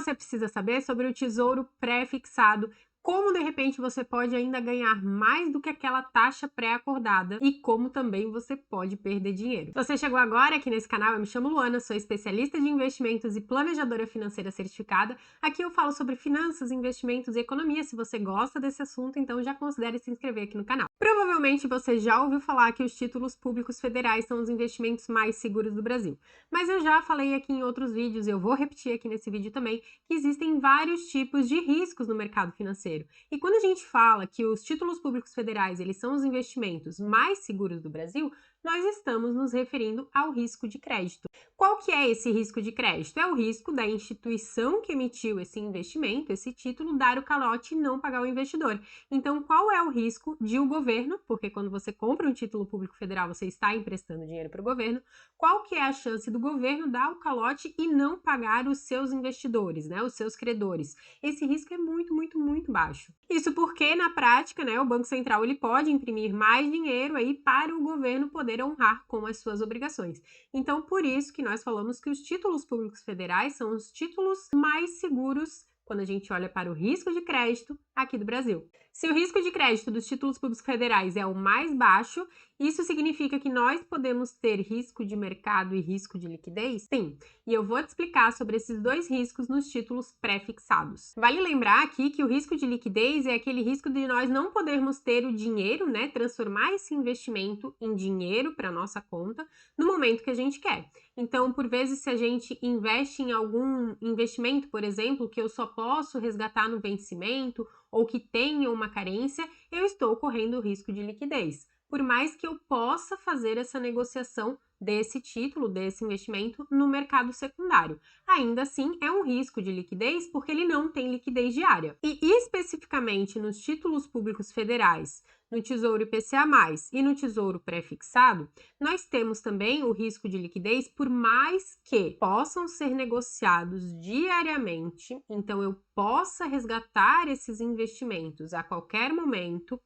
você precisa saber sobre o tesouro pré-fixado, como de repente você pode ainda ganhar mais do que aquela taxa pré-acordada e como também você pode perder dinheiro. Se você chegou agora aqui nesse canal, eu me chamo Luana, sou especialista de investimentos e planejadora financeira certificada. Aqui eu falo sobre finanças, investimentos e economia. Se você gosta desse assunto, então já considere se inscrever aqui no canal. Provavelmente você já ouviu falar que os títulos públicos federais são os investimentos mais seguros do Brasil. Mas eu já falei aqui em outros vídeos, e eu vou repetir aqui nesse vídeo também, que existem vários tipos de riscos no mercado financeiro. E quando a gente fala que os títulos públicos federais, eles são os investimentos mais seguros do Brasil, nós estamos nos referindo ao risco de crédito. Qual que é esse risco de crédito? É o risco da instituição que emitiu esse investimento, esse título, dar o calote e não pagar o investidor. Então, qual é o risco de o governo, porque quando você compra um título público federal, você está emprestando dinheiro para o governo, qual que é a chance do governo dar o calote e não pagar os seus investidores, né, os seus credores? Esse risco é muito, muito, muito baixo. Isso porque, na prática, né, o Banco Central ele pode imprimir mais dinheiro aí para o governo poder honrar com as suas obrigações. Então, por isso que nós falamos que os títulos públicos federais são os títulos mais seguros quando a gente olha para o risco de crédito aqui do Brasil. Se o risco de crédito dos títulos públicos federais é o mais baixo, isso significa que nós podemos ter risco de mercado e risco de liquidez? Sim, e eu vou te explicar sobre esses dois riscos nos títulos pré-fixados. Vale lembrar aqui que o risco de liquidez é aquele risco de nós não podermos ter o dinheiro, né, transformar esse investimento em dinheiro para nossa conta no momento que a gente quer. Então, por vezes, se a gente investe em algum investimento, por exemplo, que eu só posso resgatar no vencimento ou que tenha uma carência, eu estou correndo o risco de liquidez. Por mais que eu possa fazer essa negociação desse título, desse investimento no mercado secundário. Ainda assim, é um risco de liquidez porque ele não tem liquidez diária. E especificamente nos títulos públicos federais, no Tesouro IPCA+, e no Tesouro Pré-fixado, nós temos também o risco de liquidez, por mais que possam ser negociados diariamente, então eu possa resgatar esses investimentos a qualquer momento,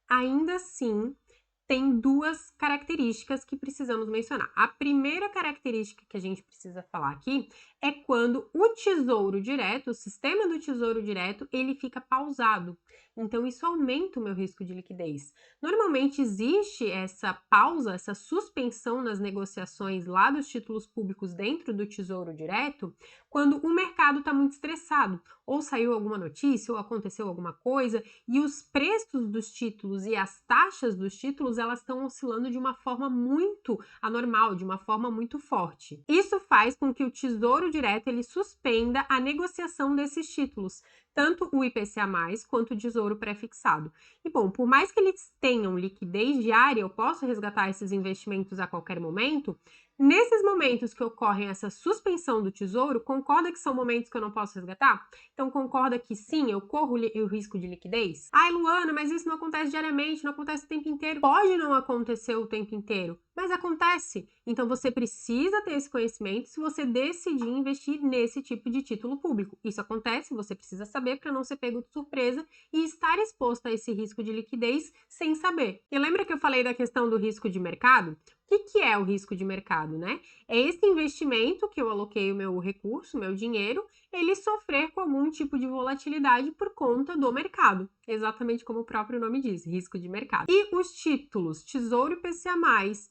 ainda assim tem duas características que precisamos mencionar. A primeira característica que a gente precisa falar aqui é quando o Tesouro Direto, o sistema do Tesouro Direto, ele fica pausado. Então, isso aumenta o meu risco de liquidez. Normalmente existe essa pausa, essa suspensão nas negociações lá dos títulos públicos dentro do Tesouro Direto, quando o mercado está muito estressado, ou saiu alguma notícia, ou aconteceu alguma coisa, e os preços dos títulos e as taxas dos títulos, elas estão oscilando de uma forma muito anormal, de uma forma muito forte. Isso faz com que o Tesouro Direto ele suspenda a negociação desses títulos, tanto o IPCA+, quanto o Tesouro Pré-fixado. E bom, por mais que eles tenham liquidez diária, eu posso resgatar esses investimentos a qualquer momento, nesses momentos que ocorrem essa suspensão do tesouro, concorda que são momentos que eu não posso resgatar? Então, concorda que sim, eu corro o risco de liquidez? Ai, Luana, mas isso não acontece diariamente, não acontece o tempo inteiro. Pode não acontecer o tempo inteiro, mas acontece. Então, você precisa ter esse conhecimento se você decidir investir nesse tipo de título público. Isso acontece, você precisa saber para não ser pego de surpresa e estar exposto a esse risco de liquidez sem saber. E lembra que eu falei da questão do risco de mercado? O que é o risco de mercado, né? É esse investimento que eu aloquei o meu recurso, o meu dinheiro, ele sofrer com algum tipo de volatilidade por conta do mercado. Exatamente como o próprio nome diz, risco de mercado. E os títulos Tesouro IPCA+,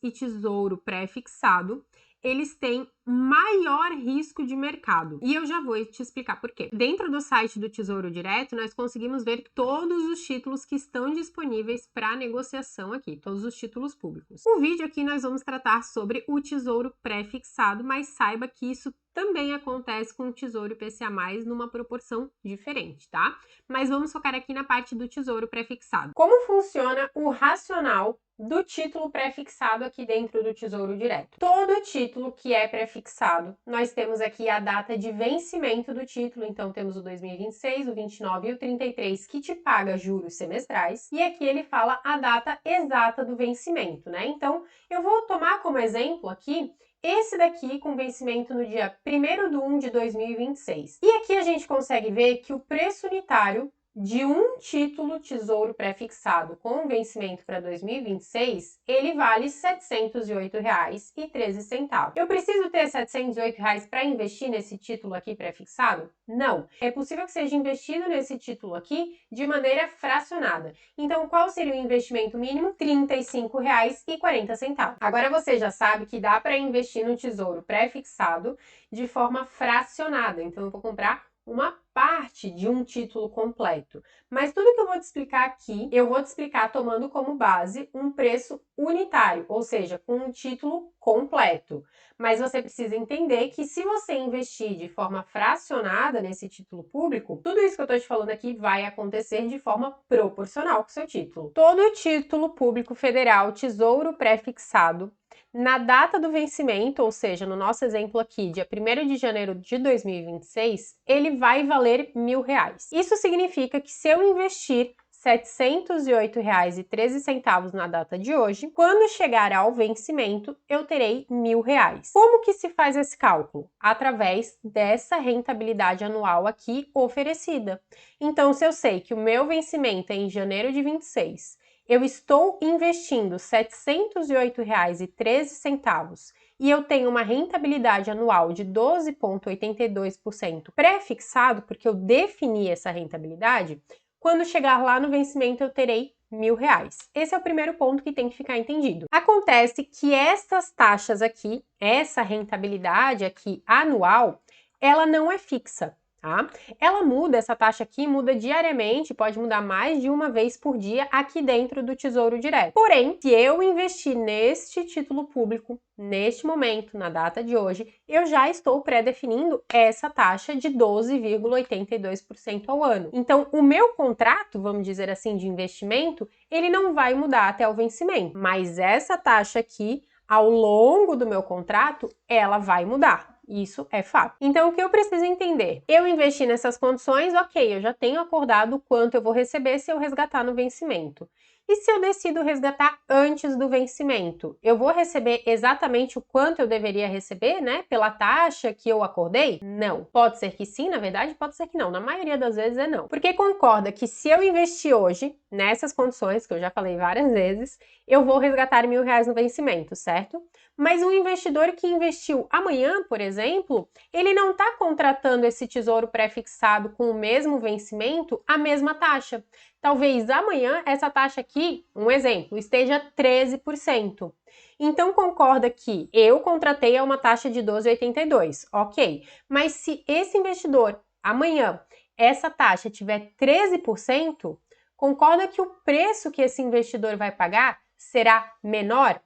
e Tesouro Pré-fixado, eles têm maior risco de mercado. E eu já vou te explicar por quê. Dentro do site do Tesouro Direto, nós conseguimos ver todos os títulos que estão disponíveis para negociação aqui, todos os títulos públicos. O vídeo aqui nós vamos tratar sobre o Tesouro Pré-fixado, mas saiba que isso também acontece com o Tesouro IPCA+, numa proporção diferente, tá? Mas vamos focar aqui na parte do Tesouro Pré-fixado. Como funciona o racional do título pré-fixado aqui dentro do Tesouro Direto? Todo título que é pré-fixado, nós temos aqui a data de vencimento do título, então temos o 2026, o 29 e o 33 que te paga juros semestrais, e aqui ele fala a data exata do vencimento, né? Então, eu vou tomar como exemplo aqui esse daqui com vencimento no dia 1º de 1 de 2026. E aqui a gente consegue ver que o preço unitário de um título Tesouro pré-fixado com vencimento para 2026, ele vale R$ 708,13. Eu preciso ter R$ 708 para investir nesse título aqui pré-fixado? Não. É possível que seja investido nesse título aqui de maneira fracionada. Então, qual seria o investimento mínimo? R$ 35,40. Agora você já sabe que dá para investir no Tesouro pré-fixado de forma fracionada. Então, eu vou comprar uma parte de um título completo. Mas tudo que eu vou te explicar aqui, eu vou te explicar tomando como base um preço unitário, ou seja, com um título completo. Mas você precisa entender que se você investir de forma fracionada nesse título público, tudo isso que eu estou te falando aqui vai acontecer de forma proporcional com o seu título. Todo título público federal, tesouro pré-fixado, na data do vencimento, ou seja, no nosso exemplo aqui, dia 1º de janeiro de 2026, ele vai valer R$ 1.000. Isso significa que se eu investir R$ 708,13 na data de hoje, quando chegar ao vencimento, eu terei R$ 1.000. Como que se faz esse cálculo? Através dessa rentabilidade anual aqui oferecida. Então, se eu sei que o meu vencimento é em janeiro de 26, eu estou investindo R$ 708,13 e eu tenho uma rentabilidade anual de 12,82% pré-fixado, porque eu defini essa rentabilidade, quando chegar lá no vencimento eu terei R$ 1.000. Esse é o primeiro ponto que tem que ficar entendido. Acontece que essas taxas aqui, essa rentabilidade aqui anual, ela não é fixa. Tá? Ela muda, essa taxa aqui muda diariamente, pode mudar mais de uma vez por dia aqui dentro do Tesouro Direto. Porém, se eu investir neste título público, neste momento, na data de hoje, eu já estou pré-definindo essa taxa de 12,82% ao ano. Então, o meu contrato, vamos dizer assim, de investimento, ele não vai mudar até o vencimento, mas essa taxa aqui, ao longo do meu contrato, ela vai mudar. Isso é fato. Então, o que eu preciso entender? Eu investi nessas condições, ok, eu já tenho acordado o quanto eu vou receber se eu resgatar no vencimento. E se eu decido resgatar antes do vencimento? Eu vou receber exatamente o quanto eu deveria receber, né? Pela taxa que eu acordei? Não. Pode ser que sim, na verdade, pode ser que não. Na maioria das vezes é não. Porque concorda que se eu investir hoje, nessas condições, que eu já falei várias vezes, eu vou resgatar R$ 1.000 no vencimento, certo? Mas um investidor que investiu amanhã, por exemplo, ele não está contratando esse tesouro pré-fixado com o mesmo vencimento, a mesma taxa. Talvez amanhã essa taxa aqui, um exemplo, esteja 13%. Então concorda que eu contratei a uma taxa de 12,82, ok. Mas se esse investidor amanhã essa taxa tiver 13%, concorda que o preço que esse investidor vai pagar será menor?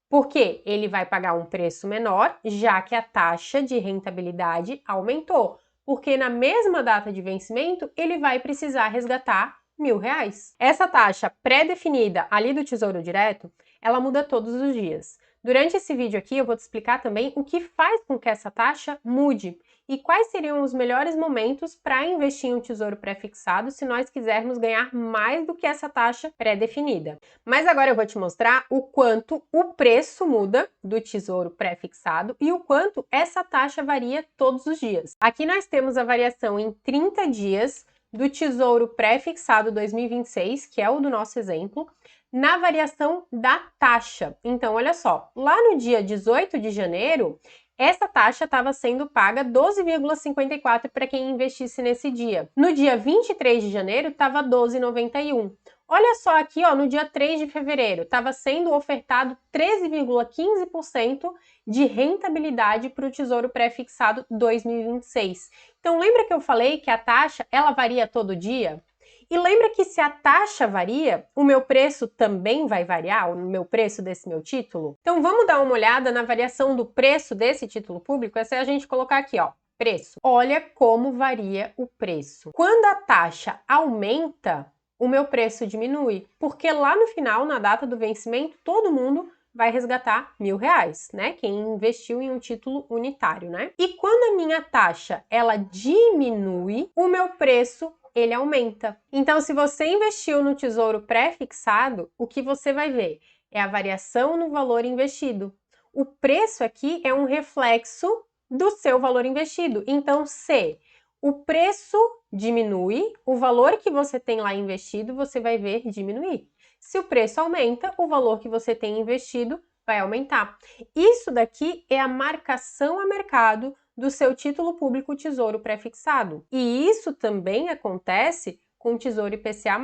Porque ele vai pagar um preço menor, já que a taxa de rentabilidade aumentou. Porque na mesma data de vencimento, ele vai precisar resgatar R$ 1.000. Essa taxa pré-definida ali do Tesouro Direto, ela muda todos os dias. Durante esse vídeo aqui, eu vou te explicar também o que faz com que essa taxa mude e quais seriam os melhores momentos para investir em um tesouro pré-fixado se nós quisermos ganhar mais do que essa taxa pré-definida. Mas agora eu vou te mostrar o quanto o preço muda do tesouro pré-fixado e o quanto essa taxa varia todos os dias. Aqui nós temos a variação em 30 dias do Tesouro Pré-Fixado 2026, que é o do nosso exemplo, na variação da taxa. Então, olha só, lá no dia 18 de janeiro, essa taxa estava sendo paga 12,54 para quem investisse nesse dia. No dia 23 de janeiro, estava 12,91. Olha só aqui, ó, no dia 3 de fevereiro, estava sendo ofertado 13,15% de rentabilidade para o Tesouro Pré-Fixado 2026. Então, lembra que eu falei que a taxa, ela varia todo dia? E lembra que se a taxa varia, o meu preço também vai variar, o meu preço desse meu título? Então, vamos dar uma olhada na variação do preço desse título público? É só a gente colocar aqui, ó, preço. Olha como varia o preço. Quando a taxa aumenta, o meu preço diminui, porque lá no final, na data do vencimento, todo mundo vai resgatar R$ 1.000, né? Quem investiu em um título unitário, né? E quando a minha taxa, ela diminui, o meu preço, ele aumenta. Então, se você investiu no tesouro pré-fixado, o que você vai ver é a variação no valor investido. O preço aqui é um reflexo do seu valor investido. Então, se o preço diminui, o valor que você tem lá investido, você vai ver diminuir. Se o preço aumenta, o valor que você tem investido vai aumentar. Isso daqui é a marcação a mercado do seu título público Tesouro Prefixado. E isso também acontece com o Tesouro IPCA+,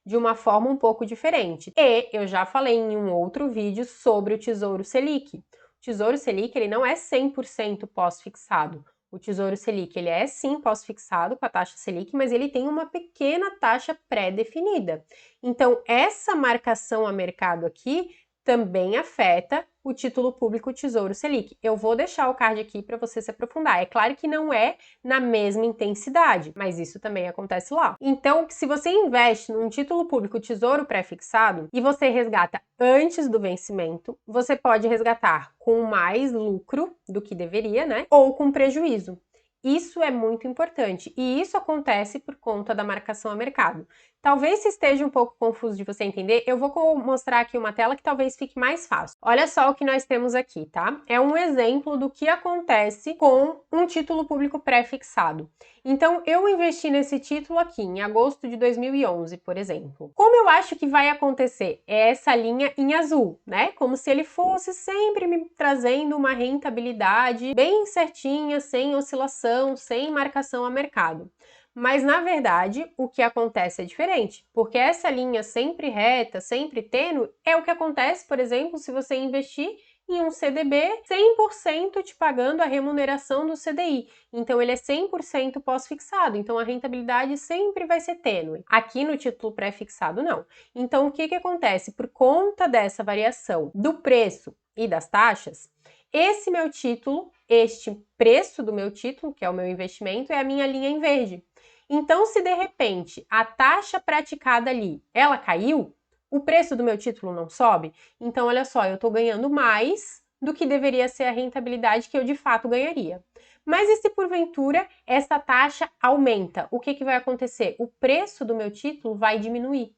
de uma forma um pouco diferente. E eu já falei em um outro vídeo sobre o Tesouro Selic. O Tesouro Selic ele não é 100% pós-fixado. O Tesouro Selic ele é sim pós-fixado com a taxa Selic, mas ele tem uma pequena taxa pré-definida. Então, essa marcação a mercado aqui também afeta o título público Tesouro Selic. Eu vou deixar o card aqui para você se aprofundar. É claro que não é na mesma intensidade, mas isso também acontece lá. Então, se você investe num título público Tesouro pré-fixado e você resgata antes do vencimento, você pode resgatar com mais lucro do que deveria, né? Ou com prejuízo. Isso é muito importante e isso acontece por conta da marcação a mercado. Talvez se esteja um pouco confuso de você entender, eu vou mostrar aqui uma tela que talvez fique mais fácil. Olha só o que nós temos aqui, tá? É um exemplo do que acontece com um título público pré-fixado. Então, eu investi nesse título aqui em agosto de 2011, por exemplo. Como eu acho que vai acontecer? É essa linha em azul, né? Como se ele fosse sempre me trazendo uma rentabilidade bem certinha, sem oscilação, sem marcação a mercado. Mas, na verdade, o que acontece é diferente, porque essa linha sempre reta, sempre tênue, é o que acontece, por exemplo, se você investir em um CDB 100% te pagando a remuneração do CDI. Então, ele é 100% pós-fixado, então a rentabilidade sempre vai ser tênue. Aqui no título pré-fixado, não. Então, o que acontece? Por conta dessa variação do preço e das taxas, esse meu título, este preço do meu título, que é o meu investimento, é a minha linha em verde. Então, se de repente a taxa praticada ali, ela caiu, o preço do meu título não sobe, então olha só, eu estou ganhando mais do que deveria ser a rentabilidade que eu de fato ganharia. Mas e se porventura essa taxa aumenta? O que vai acontecer? O preço do meu título vai diminuir.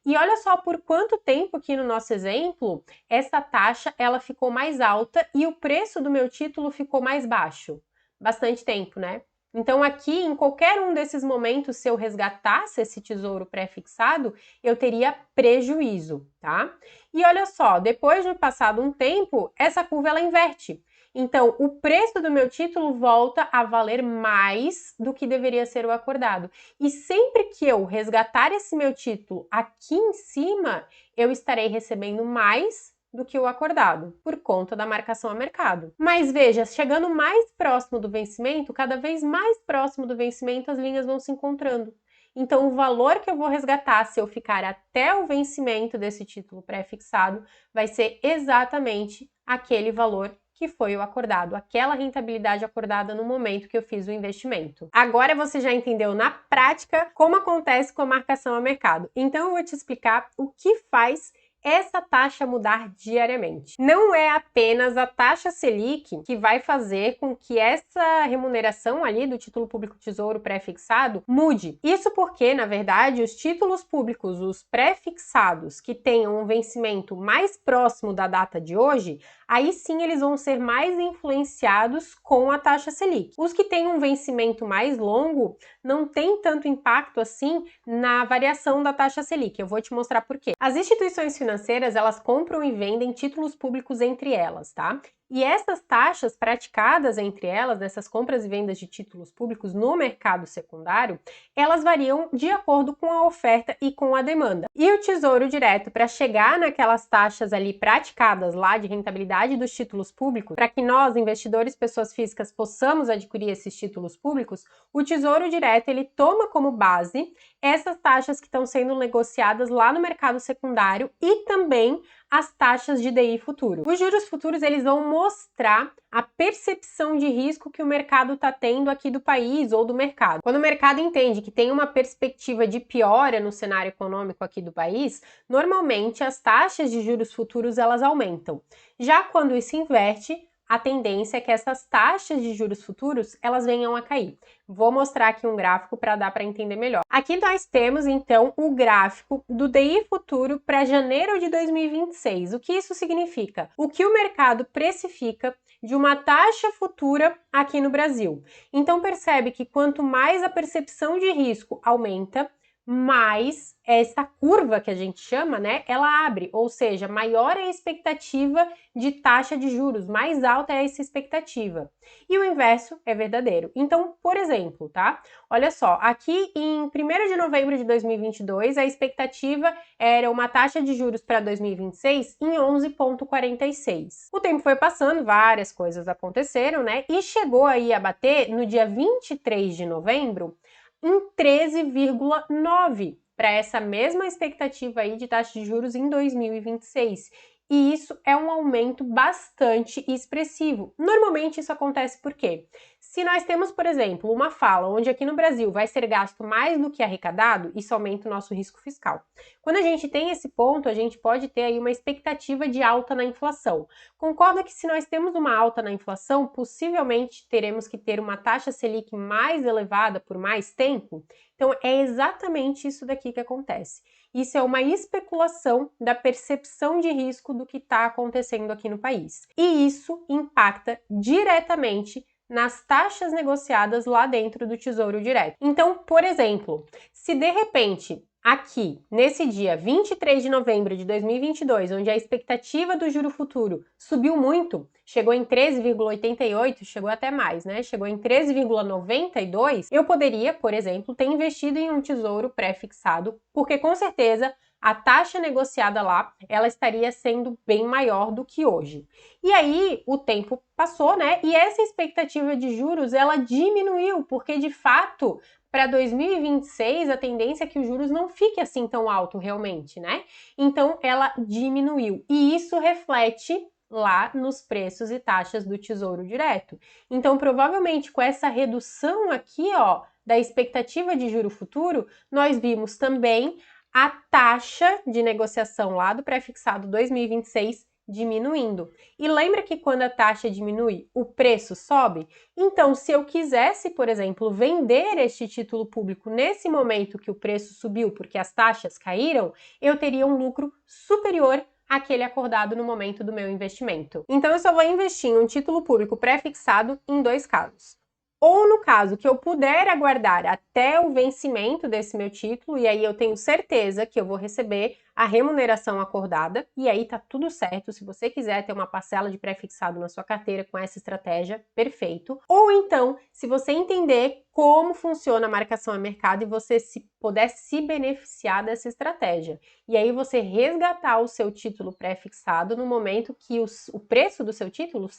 E olha só por quanto tempo aqui no nosso exemplo, essa taxa ela ficou mais alta e o preço do meu título ficou mais baixo. Bastante tempo, né? Então aqui, em qualquer um desses momentos, se eu resgatasse esse tesouro pré-fixado, eu teria prejuízo, tá? E olha só, depois de passado um tempo, essa curva ela inverte. Então, o preço do meu título volta a valer mais do que deveria ser o acordado. E sempre que eu resgatar esse meu título aqui em cima, eu estarei recebendo mais do que o acordado, por conta da marcação a mercado. Mas veja, chegando mais próximo do vencimento, cada vez mais próximo do vencimento, as linhas vão se encontrando. Então, o valor que eu vou resgatar se eu ficar até o vencimento desse título pré-fixado vai ser exatamente aquele valor que foi o acordado, aquela rentabilidade acordada no momento que eu fiz o investimento. Agora você já entendeu na prática como acontece com a marcação a mercado. Então, eu vou te explicar o que faz essa taxa mudar diariamente. Não é apenas a taxa Selic que vai fazer com que essa remuneração ali do título público Tesouro pré-fixado mude. Isso porque, na verdade, os títulos públicos, os pré-fixados, que tenham um vencimento mais próximo da data de hoje, aí sim eles vão ser mais influenciados com a taxa Selic. Os que têm um vencimento mais longo não tem tanto impacto assim na variação da taxa Selic. Eu vou te mostrar por quê. As instituições financeiras, elas compram e vendem títulos públicos entre elas, tá? E essas taxas praticadas entre elas, nessas compras e vendas de títulos públicos no mercado secundário, elas variam de acordo com a oferta e com a demanda. E o Tesouro Direto, para chegar naquelas taxas ali praticadas lá de rentabilidade dos títulos públicos, para que nós, investidores, pessoas físicas, possamos adquirir esses títulos públicos, o Tesouro Direto, ele toma como base essas taxas que estão sendo negociadas lá no mercado secundário e também as taxas de DI futuro. Os juros futuros, eles vão mostrar a percepção de risco que o mercado está tendo aqui do país ou do mercado. Quando o mercado entende que tem uma perspectiva de piora no cenário econômico aqui do país, normalmente as taxas de juros futuros elas aumentam. Já quando isso inverte, a tendência é que essas taxas de juros futuros elas venham a cair. Vou mostrar aqui um gráfico para dar para entender melhor. Aqui nós temos, então, o gráfico do DI futuro para janeiro de 2026. O que isso significa? O que o mercado precifica de uma taxa futura aqui no Brasil. Então percebe que quanto mais a percepção de risco aumenta, mais essa curva que a gente chama, né, ela abre, ou seja, maior é a expectativa de taxa de juros, mais alta é essa expectativa. E o inverso é verdadeiro. Então, por exemplo, tá? Olha só, aqui em 1º de novembro de 2022, a expectativa era uma taxa de juros para 2026 em 11,46. O tempo foi passando, várias coisas aconteceram, né? E chegou aí a bater no dia 23 de novembro em 13,9 para essa mesma expectativa aí de taxa de juros em 2026. E isso é um aumento bastante expressivo. Normalmente isso acontece por quê? Se nós temos, por exemplo, uma fala onde aqui no Brasil vai ser gasto mais do que arrecadado, isso aumenta o nosso risco fiscal. Quando a gente tem esse ponto, a gente pode ter aí uma expectativa de alta na inflação. Concorda que se nós temos uma alta na inflação, possivelmente teremos que ter uma taxa Selic mais elevada por mais tempo? Então é exatamente isso daqui que acontece. Isso é uma especulação da percepção de risco do que está acontecendo aqui no país. E isso impacta diretamente nas taxas negociadas lá dentro do Tesouro Direto. Então, por exemplo, se de repente aqui, nesse dia 23 de novembro de 2022, onde a expectativa do juro futuro subiu muito, chegou em 13,88, chegou até mais, né? Chegou em 13,92, eu poderia, por exemplo, ter investido em um tesouro pré-fixado, porque com certeza a taxa negociada lá, ela estaria sendo bem maior do que hoje. E aí, o tempo passou, né? E essa expectativa de juros, ela diminuiu, porque de fato, para 2026, a tendência é que os juros não fique assim tão alto realmente, né? Então, ela diminuiu. E isso reflete lá nos preços e taxas do Tesouro Direto. Então, provavelmente, com essa redução aqui, ó, da expectativa de juro futuro, nós vimos também a taxa de negociação lá do pré-fixado 2026 diminuindo. E lembra que quando a taxa diminui, o preço sobe? Então, se eu quisesse, por exemplo, vender este título público nesse momento que o preço subiu porque as taxas caíram, eu teria um lucro superior àquele acordado no momento do meu investimento. Então, eu só vou investir em um título público pré-fixado em 2 casos. Ou no caso que eu puder aguardar até o vencimento desse meu título, e aí eu tenho certeza que eu vou receber a remuneração acordada, e aí tá tudo certo. Se você quiser ter uma parcela de pré-fixado na sua carteira com essa estratégia, perfeito. Ou então, se você entender como funciona a marcação a mercado e você puder se beneficiar dessa estratégia. E aí você resgatar o seu título pré-fixado no momento que o preço do seu título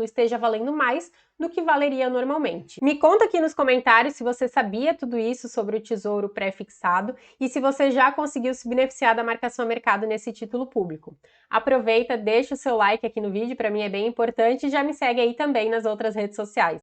esteja valendo mais do que valeria normalmente. Me conta aqui nos comentários se você sabia tudo isso sobre o tesouro pré-fixado e se você já conseguiu se beneficiar da marcação a mercado nesse título público. Aproveita, deixa o seu like aqui no vídeo, para mim é bem importante, e já me segue aí também nas outras redes sociais.